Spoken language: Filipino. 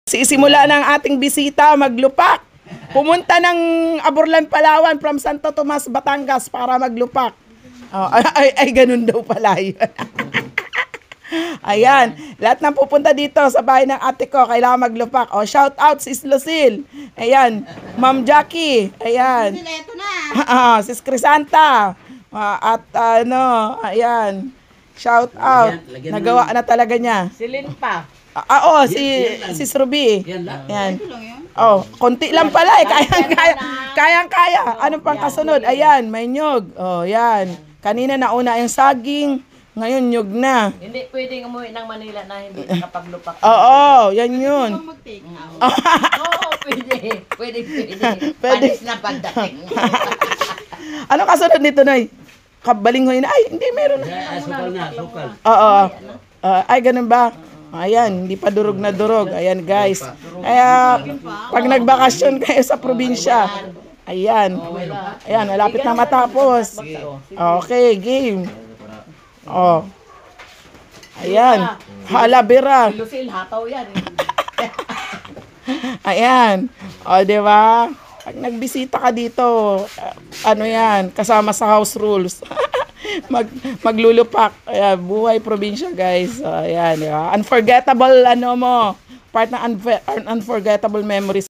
Sisimula ng ating bisita, maglupak. Pumunta ng Aborlan, Palawan from Santo Tomas, Batangas para maglupak. Oh, ay, ganun daw pala yun. Ayan, lahat ng pupunta dito sa bahay ng ate ko, kailangan maglupak. Oh, shout out sis Lucille. Ayan, Ma'am Jackie. Ayan. Ito na. Sis Crisanta. At ayan. Shout out. Nagawa na talaga niya. Silin pa. Sis Ruby. Ayan. Oh, konti lang pala eh. Kayang-kaya. Ano pang kasunod? Ayan, may nyog. Oh, yan. Kanina nauna yung saging. Ngayon, nyog na. Hindi pwedeng umuwi ng Manila na hindi nakapaglupak. Oo, yan yun. Oo, pwede. Pwede. Panis na pagdating. Ano kasunod nito, Noy? Kabalinghoy na. Ay, hindi, meron na. Sukal. Oo. Ay, ganun ba? Ayan, hindi pa durog na durog. Ayan, guys. Kaya, pag nagbakasyon kayo sa probinsya, ayan. Ayan, malapit na matapos. Okay, game. Oh. Ayan. Halabira. Lucille, hataw yan. Ayan. O, diba? Pag nagbisita ka dito, ano yan, kasama sa house rules. Maglulupak. Ayan, buhay probinsya, guys. Ayan, diba? Unforgettable, part ng unforgettable memories.